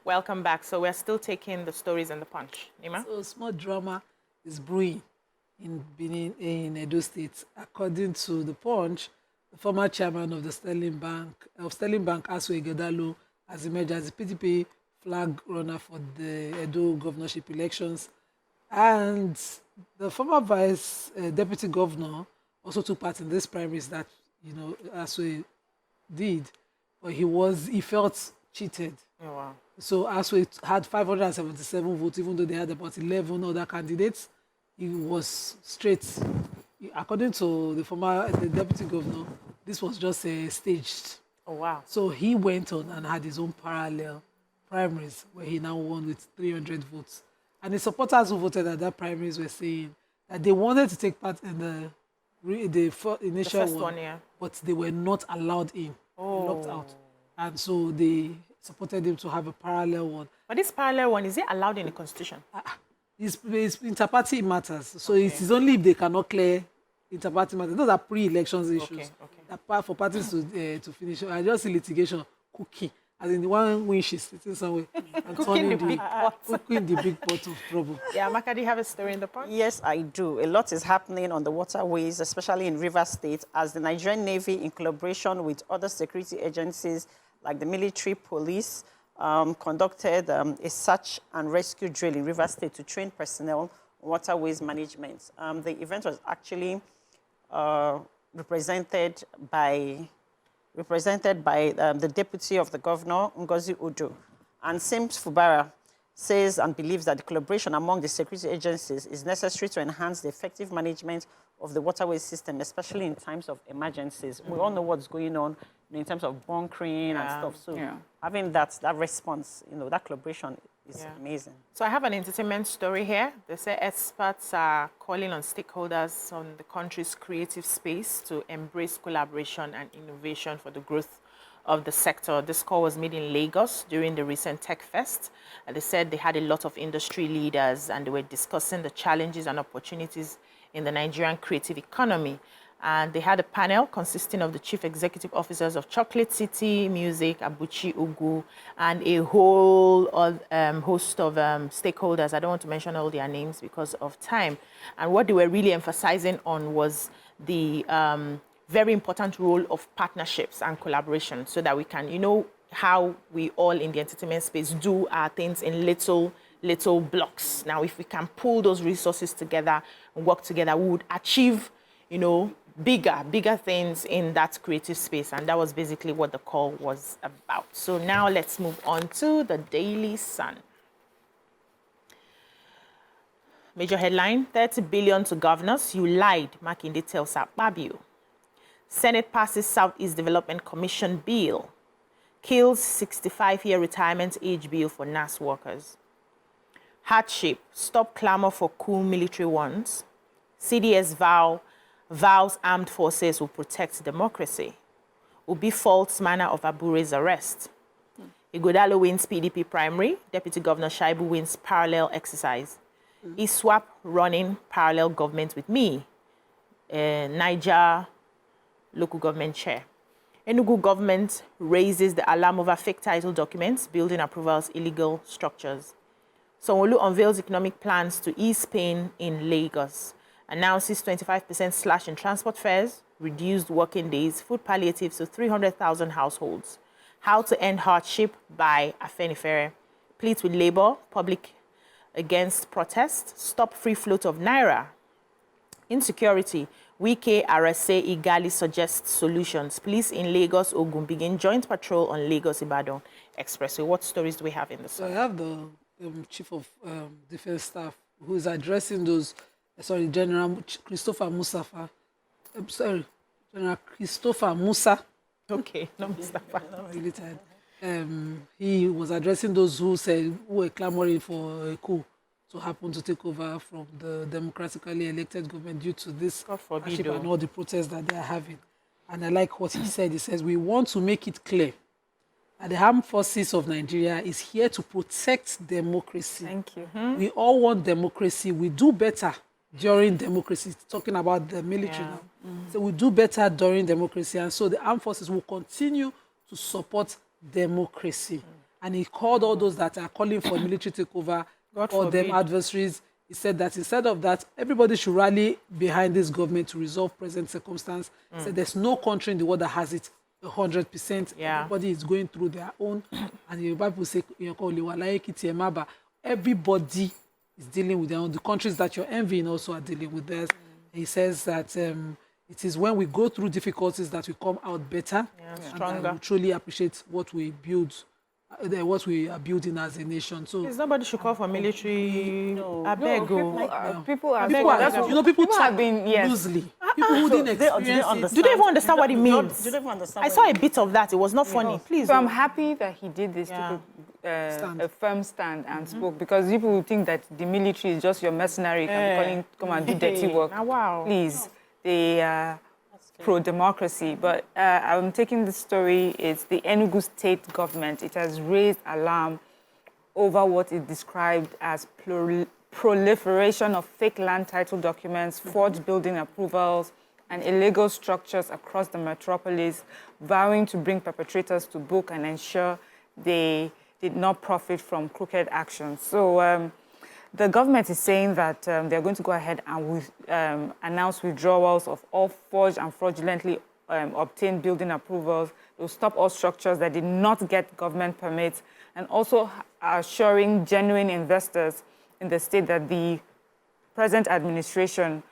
Welcome back. So we're still taking the stories and the punch. Nima? So small drama is brewing in Benin, in Edo State. According to the Punch, the former chairman of the Sterling Bank, Aswe Ighodalo, has emerged as the PDP flag runner for the Edo governorship elections. And the former deputy governor also took part in this primaries that, Aswe did, but he felt cheated. Oh, wow. So Aswe had 577 votes, even though they had about 11 other candidates. He was straight. According to the deputy governor, this was just staged. Oh, wow. So he went on and had his own parallel primaries, where he now won with 300 votes. And the supporters who voted at that primaries were saying that they wanted to take part in the initial one, yeah. but they were not allowed in. Oh. Locked out. And so they supported him to have a parallel one. But this parallel one, is it allowed in the Constitution? It's inter-party matters. So okay. It is only if they cannot clear inter-party matters. Those are pre-elections issues. Okay. That for parties to finish. I just see litigation cooking. As in the one when she's sitting somewhere and cooking the big pot of trouble. Yeah, Makinde, do you have a story in the pot? Yes, I do. A lot is happening on the waterways, especially in Rivers State, as the Nigerian Navy, in collaboration with other security agencies like the military, police, conducted a search and rescue drill in Rivers State to train personnel on waterways management. The event was actually represented by the deputy of the governor, Ngozi Udo. And Sims Fubara says and believes that the collaboration among the security agencies is necessary to enhance the effective management of the waterway system, especially in times of emergencies. We all know what's going on in terms of bunkering and stuff. So having that response, that collaboration is amazing. So I have an entertainment story here. They say experts are calling on stakeholders on the country's creative space to embrace collaboration and innovation for the growth of the sector. This call was made in Lagos during the recent Tech Fest. They said they had a lot of industry leaders and they were discussing the challenges and opportunities in the Nigerian creative economy. And they had a panel consisting of the chief executive officers of Chocolate City Music, Abuchi Ugu, and a whole host of stakeholders. I don't want to mention all their names because of time. And what they were really emphasizing on was the very important role of partnerships and collaboration so that we can, how we all in the entertainment space do our things in little blocks. Now, if we can pull those resources together and work together, we would achieve, bigger things in that creative space. And that was basically what the call was about. So now let's move on to the Daily Sun. Major headline, 30 billion to governors. You lied, Makinde tells Akpabio. Senate passes Southeast Development Commission bill. Kills 65-year retirement age bill for NAS workers. Hardship, stop clamor for cool military ones. CDS vows armed forces will protect democracy. Obi faults manner of Abure's arrest. Ighodalo wins PDP primary. Deputy Governor Shaibu wins parallel exercise. ISWAP running parallel government with me. Niger local government chair. Enugu government raises the alarm over fake title documents, building approvals, illegal structures. Sanwo-Olu unveils economic plans to ease pain in Lagos. Announces 25% slash in transport fares, reduced working days, food palliatives to 300,000 households. How to end hardship by Afenifere. Pleads with Labour, public against protest. Stop free float of Naira. Insecurity. Wike RSA Igali suggests solutions. Police in Lagos, Ogun begin joint patrol on Lagos-Ibadan Expressway. What stories do we have in the sun? So I have the Chief of Defense Staff who is addressing those, General Christopher Musafa. General Christopher Musa. Okay, no Mustafa. I'm really tired. He was addressing those who were clamoring for a coup to happen to take over from the democratically elected government due to this hardship and all the protests that they are having. And I like what he said. He says, we want to make it clear that the armed forces of Nigeria is here to protect democracy. Thank you. We all want democracy. We do better during democracy. Talking about the military now. So we do better during democracy. And so the armed forces will continue to support democracy. and he called all those that are calling for military takeover, God or them forbid. adversaries. He said that instead of that, everybody should rally behind this government to resolve present circumstance. He said there's no country in the world that has it 100%. Yeah. Everybody is going through their own. And the Bible say, everybody is dealing with their own. The countries that you're envying also are dealing with theirs. He says that it is when we go through difficulties that we come out better, and stronger. that we truly appreciate what we build, what we are building as a nation. So Please, nobody should call for military. I beg you. People are people are, that's what- you know, people have talk been, yes. loosely. People who didn't experience it. Do they even understand what it means? Do they even understand I what saw a bit of that. It was not funny. Please. So I'm happy that he did this, Yeah. took Stand. a firm stand and spoke, because people will think that the military is just your mercenary, you can be calling, come and do dirty work. Ah, wow. Please, they are pro-democracy. But I'm taking this story, it's the Enugu State government. It has raised alarm over what it described as proliferation of fake land title documents, forged building approvals, and illegal structures across the metropolis, vowing to bring perpetrators to book and ensure they did not profit from crooked actions. So the government is saying that they're going to go ahead and announce withdrawals of all forged and fraudulently obtained building approvals. They'll stop all structures that did not get government permits, and also assuring genuine investors in the state that the present administration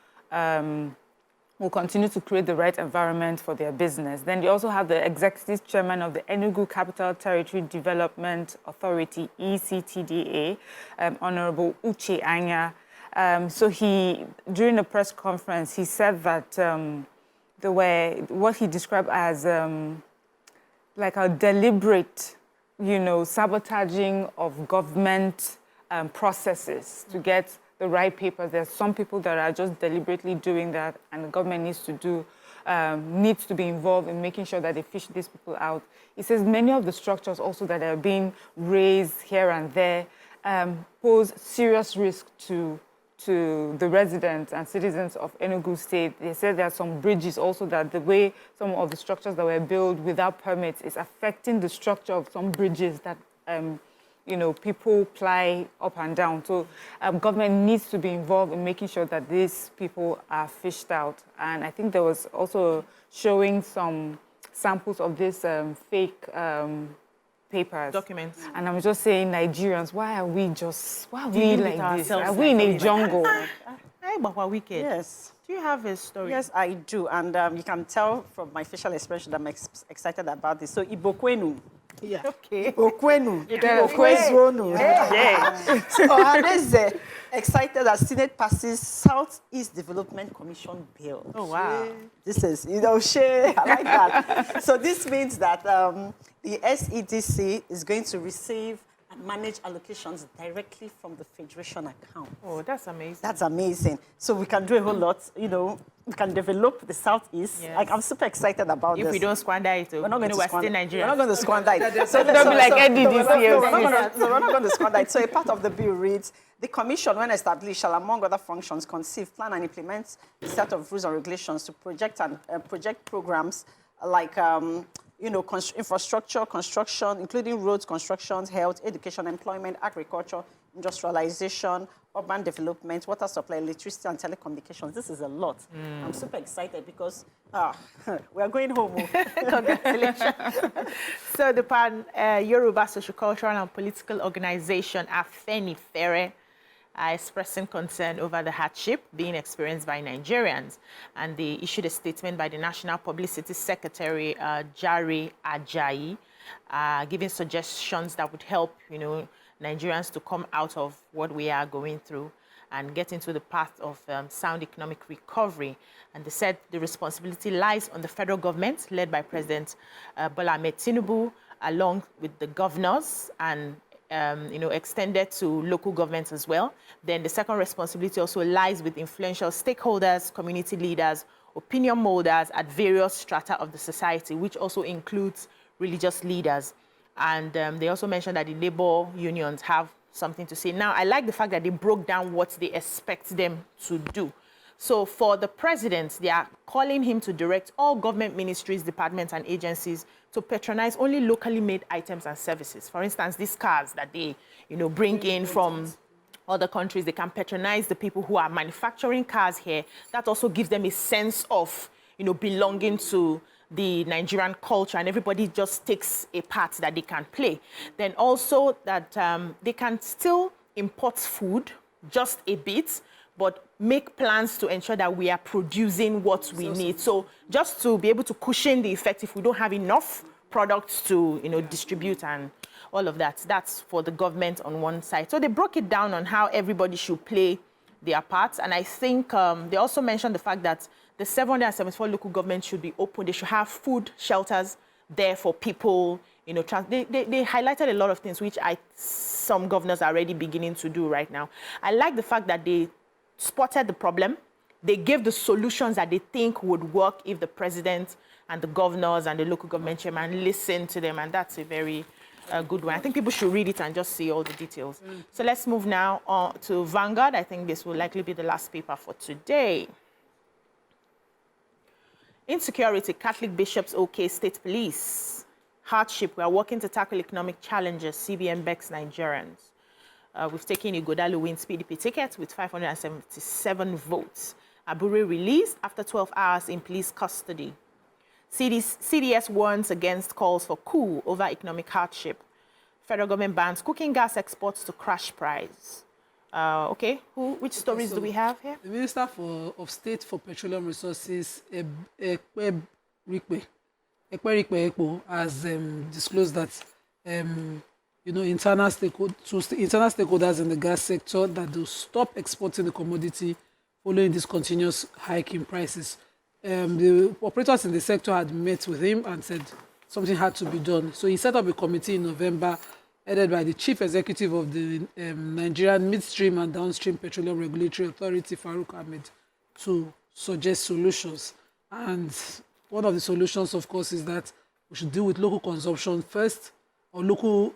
will continue to create the right environment for their business. Then they also have the executive chairman of the Enugu Capital Territory Development Authority, ECTDA, Honorable Uche Anya. So during a press conference, he said that there were what he described as like a deliberate, sabotaging of government processes to get the right papers. There's some people that are just deliberately doing that, and the government needs to be involved in making sure that they fish these people out. He says many of the structures also that are being raised here and there pose serious risk to the residents and citizens of Enugu State. They said there are some bridges also that the way some of the structures that were built without permits is affecting the structure of some bridges that people ply up and down. So government needs to be involved in making sure that these people are fished out. And I think there was also showing some samples of this fake papers. Documents. And I'm just saying, Nigerians, why are we like this? ourselves Are we in a jungle? Hey, but we're wicked. Yes. Do you have a story? Yes, I do. And you can tell from my facial expression that I'm excited about this. So, Ibokwenu. Yeah. Okay. Okwenu. Okwezonu. Yeah. So, Ohaneze excited that Senate passes Southeast Development Commission bill. Oh, wow. This is, I like that. So this means that the SEDC is going to receive and manage allocations directly from the Federation account. Oh, that's amazing. That's amazing. So we can do a whole lot, we can develop the Southeast. Yes. Like, I'm super excited about this. If we don't squander it, We're not going to we're squander still it. Nigerians. We're not going to squander it. Don't be like Eddie this year. We're not going to squander it. So a part of the bill reads, the commission, when established, shall, among other functions, conceive, plan, and implement a set of rules and regulations to project programs like, infrastructure, construction, including roads, constructions, health, education, employment, agriculture, industrialization, urban development, water supply, electricity, and telecommunications. This is a lot. I'm super excited because we are going home. Congratulations. So the Yoruba Sociocultural and Political Organization, Afenifere, are expressing concern over the hardship being experienced by Nigerians. And they issued a statement by the National Publicity Secretary, Jare Ajayi, giving suggestions that would help, Nigerians to come out of what we are going through and get into the path of sound economic recovery. And they said the responsibility lies on the federal government, led by President Bola Ahmed Tinubu, along with the governors and extended to local governments as well. Then the second responsibility also lies with influential stakeholders, community leaders, opinion molders at various strata of the society, which also includes religious leaders. And they also mentioned that the labor unions have something to say. Now, I like the fact that they broke down what they expect them to do. So for the president, they are calling him to direct all government ministries, departments, and agencies to patronize only locally made items and services. For instance, these cars that they, bring in from other countries, they can patronize the people who are manufacturing cars here. That also gives them a sense of, belonging to the Nigerian culture, and everybody just takes a part that they can play. Then also that they can still import food, just a bit, but make plans to ensure that we are producing what we need. So just to be able to cushion the effect if we don't have enough products to, distribute and all of that. That's for the government on one side. So they broke it down on how everybody should play their parts. And I think they also mentioned the fact that the 774 local governments should be open. They should have food shelters there for people. They highlighted a lot of things which some governors are already beginning to do right now. I like the fact that they spotted the problem. They gave the solutions that they think would work if the president and the governors and the local government chairman listen to them. And that's a very good one. I think people should read it and just see all the details. So let's move now on to Vanguard. I think this will likely be the last paper for today. Insecurity, Catholic bishops okay state police. Hardship, we are working to tackle economic challenges, CBN begs Nigerians. We've taken Ighodalo wins PDP ticket with 577 votes. Abure released after 12 hours in police custody. CDS warns against calls for coup over economic hardship. Federal government bans cooking gas exports to crash price. Okay, which stories do we have here? The Minister of State for Petroleum Resources, Ekpe has disclosed that internal stakeholders in the gas sector that they'll stop exporting the commodity following this continuous hike in prices. The operators in the sector had met with him and said something had to be done. So he set up a committee in November headed by the Chief Executive of the Nigerian Midstream and Downstream Petroleum Regulatory Authority, Farouk Ahmed, to suggest solutions. And one of the solutions, of course, is that we should deal with local consumption first, or local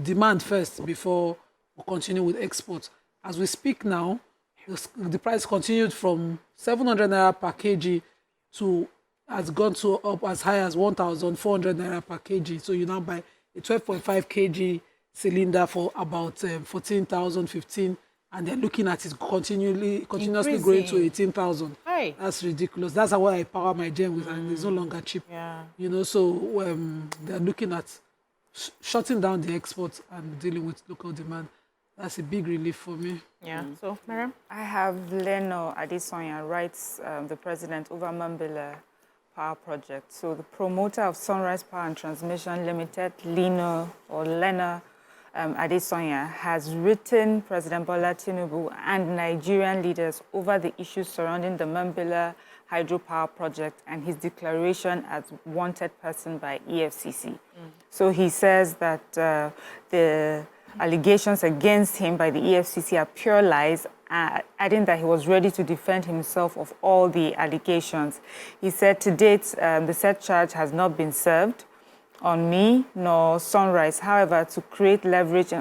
demand first, before we continue with export. As we speak now, the price continued from 700 naira per kg has gone to up as high as 1,400 naira per kg. So you now buy a 12.5 kg cylinder for about 14,000, 15, and they're looking at it continuously growing to 18,000. Hey. That's ridiculous. That's how I power my gen with, and it's no longer cheap. Yeah. So they're looking at shutting down the exports and dealing with local demand. That's a big relief for me. Yeah. So, Miriam? I have Leno Adesonya writes the president over Mambila Power Project. So the promoter of Sunrise Power and Transmission Limited, Lena Adesonya, has written President Bola Tinubu and Nigerian leaders over the issues surrounding the Mambila hydropower project and his declaration as wanted person by EFCC. So he says that the allegations against him by the EFCC are pure lies, adding that he was ready to defend himself of all the allegations. He said, to date, the said charge has not been served on me nor Sunrise. However, to create leverage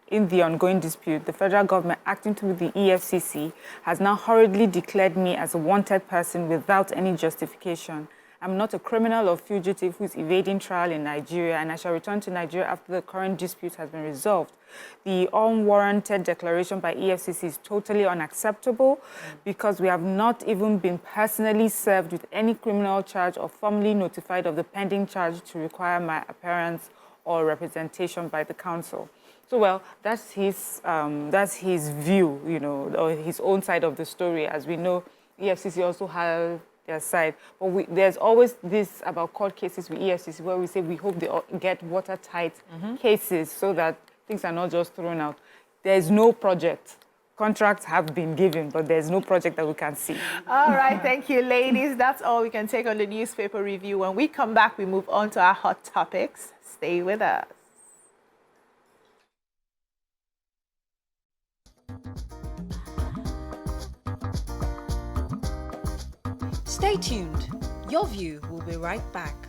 in the ongoing dispute, the federal government, acting through the EFCC, has now hurriedly declared me as a wanted person without any justification. I'm not a criminal or fugitive who is evading trial in Nigeria, and I shall return to Nigeria after the current dispute has been resolved. The unwarranted declaration by EFCC is totally unacceptable because we have not even been personally served with any criminal charge or formally notified of the pending charge to require my appearance or representation by the council. So, well, that's his view, or his own side of the story. As we know, EFCC also have their side. But there's always this about court cases with EFCC where we say we hope they get watertight cases so that things are not just thrown out. There's no project. Contracts have been given, but there's no project that we can see. All right, thank you, ladies. That's all we can take on the newspaper review. When we come back, we move on to our hot topics. Stay with us. Stay tuned. Your View will be right back.